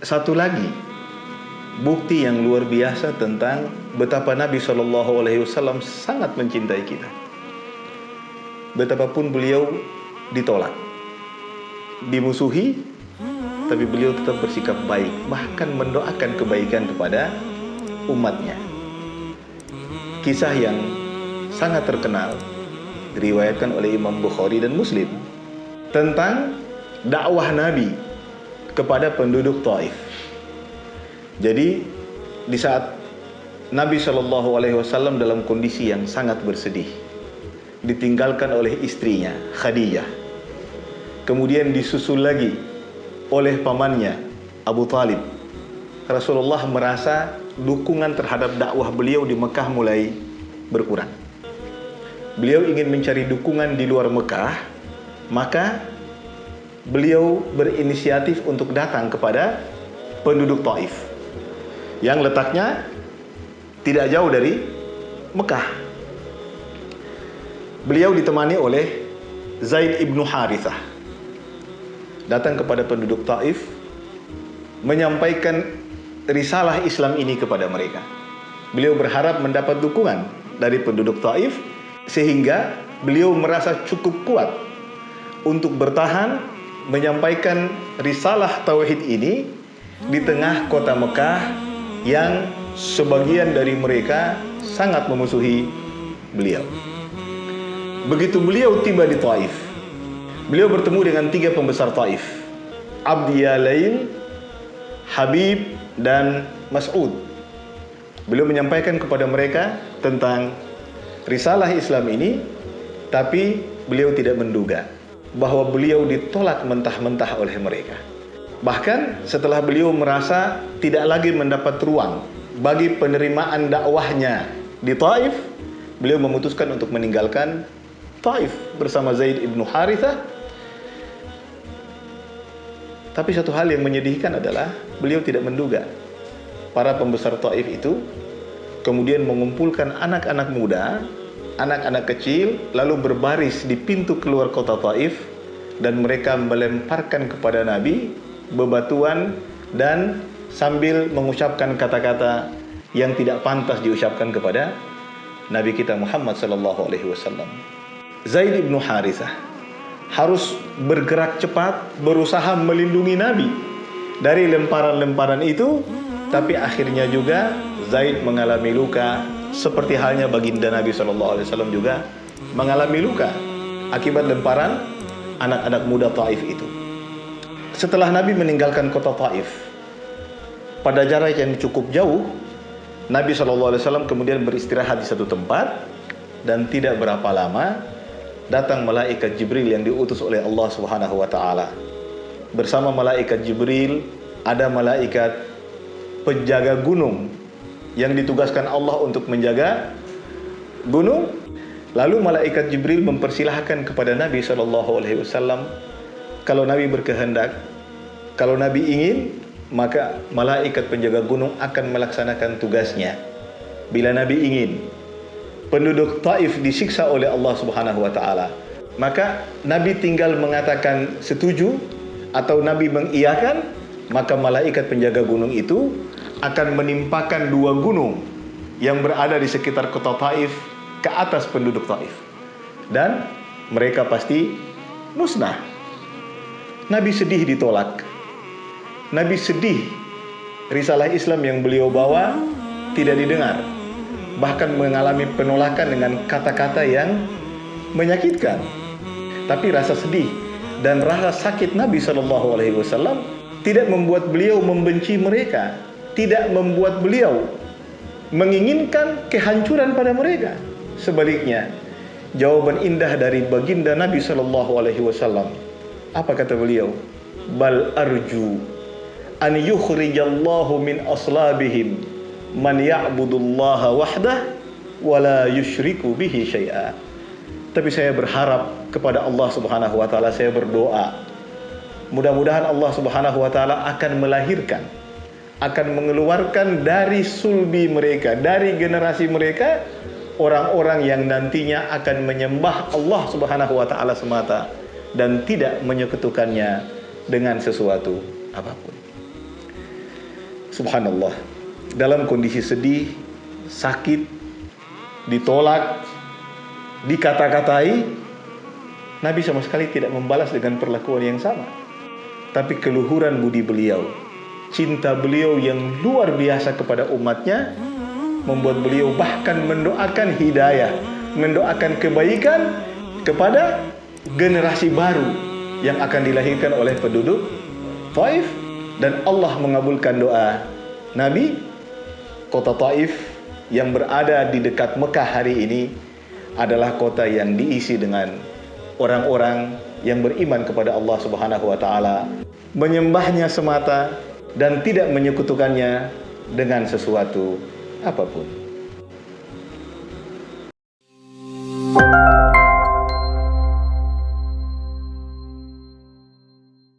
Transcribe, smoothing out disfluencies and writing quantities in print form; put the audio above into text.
satu lagi bukti yang luar biasa tentang betapa Nabi SAW sangat mencintai kita. Betapapun beliau ditolak, dimusuhi, tapi beliau tetap bersikap baik, bahkan mendoakan kebaikan kepada umatnya. Kisah yang sangat terkenal diriwayatkan oleh Imam Bukhari dan Muslim tentang dakwah Nabi kepada penduduk Taif. Jadi di saat Nabi SAW dalam kondisi yang sangat bersedih, ditinggalkan oleh istrinya Khadijah, kemudian disusul lagi oleh pamannya Abu Talib, Rasulullah merasa dukungan terhadap dakwah beliau di Mekah mulai berkurang. Beliau ingin mencari dukungan di luar Mekah, maka beliau berinisiatif untuk datang kepada penduduk Taif yang letaknya tidak jauh dari Mekah. Beliau ditemani oleh Zaid ibnu Harithah, datang kepada penduduk Taif, menyampaikan risalah Islam ini kepada mereka. Beliau berharap mendapat dukungan dari penduduk Taif, sehingga beliau merasa cukup kuat untuk bertahan menyampaikan risalah tauhid ini di tengah kota Mekah yang sebagian dari mereka sangat memusuhi beliau. Begitu beliau tiba di Taif, beliau bertemu dengan 3 pembesar Taif, Abdi Yalail, Habib, dan Mas'ud. Beliau menyampaikan kepada mereka tentang risalah Islam ini, tapi beliau tidak menduga bahwa beliau ditolak mentah-mentah oleh mereka. Bahkan setelah beliau merasa tidak lagi mendapat ruang bagi penerimaan dakwahnya di Taif, beliau memutuskan untuk meninggalkan Taif bersama Zaid ibnu Harithah. Tapi satu hal yang menyedihkan adalah beliau tidak menduga para pembesar Taif itu kemudian mengumpulkan anak-anak muda, anak-anak kecil, lalu berbaris di pintu keluar kota Taif, dan mereka melemparkan kepada Nabi bebatuan dan sambil mengucapkan kata-kata yang tidak pantas diucapkan kepada Nabi kita Muhammad SAW. Zaid ibnu Harithah harus bergerak cepat, berusaha melindungi Nabi dari lemparan-lemparan itu, tapi akhirnya juga Zaid mengalami luka, seperti halnya baginda Nabi SAW juga mengalami luka akibat lemparan anak-anak muda Taif itu. Setelah Nabi meninggalkan kota Taif pada jarak yang cukup jauh, Nabi SAW kemudian beristirahat di satu tempat, dan tidak berapa lama datang malaikat Jibril yang diutus oleh Allah Subhanahu wa taala. Bersama malaikat Jibril ada malaikat penjaga gunung yang ditugaskan Allah untuk menjaga gunung. Lalu malaikat Jibril mempersilahkan kepada Nabi SAW, kalau Nabi berkehendak, kalau Nabi ingin, maka malaikat penjaga gunung akan melaksanakan tugasnya. Bila Nabi ingin penduduk Taif disiksa oleh Allah Subhanahu wa taala, maka Nabi tinggal mengatakan setuju atau Nabi mengiyakan, maka malaikat penjaga gunung itu akan menimpakan 2 gunung yang berada di sekitar kota Taif ke atas penduduk Taif, dan mereka pasti musnah. Nabi sedih ditolak. Nabi sedih risalah Islam yang beliau bawa tidak didengar, bahkan mengalami penolakan dengan kata-kata yang menyakitkan. Tapi rasa sedih dan rasa sakit Nabi SAW tidak membuat beliau membenci mereka, tidak membuat beliau menginginkan kehancuran pada mereka. Sebaliknya, jawaban indah dari baginda Nabi SAW, apa kata beliau? Bal arju an yukhrijallahu min aslabihim man ya'budullaha wahdah wa la yusyriku bihi syai'a. Tapi saya berharap kepada Allah Subhanahu wa taala, saya berdoa, mudah-mudahan Allah Subhanahu wa taala akan melahirkan, akan mengeluarkan dari sulbi mereka, dari generasi mereka, orang-orang yang nantinya akan menyembah Allah Subhanahu wa taala semata dan tidak menyekutukannya dengan sesuatu apapun. Subhanallah, dalam kondisi sedih, sakit, ditolak, dikata-katai, Nabi sama sekali tidak membalas dengan perlakuan yang sama. Tapi keluhuran budi beliau, cinta beliau yang luar biasa kepada umatnya, membuat beliau bahkan mendoakan hidayah, mendoakan kebaikan kepada generasi baru yang akan dilahirkan oleh penduduk Taif. Dan Allah mengabulkan doa Nabi. Kota Taif yang berada di dekat Mekah hari ini adalah kota yang diisi dengan orang-orang yang beriman kepada Allah Subhanahu wa taala, menyembahnya semata dan tidak menyekutukannya dengan sesuatu apapun.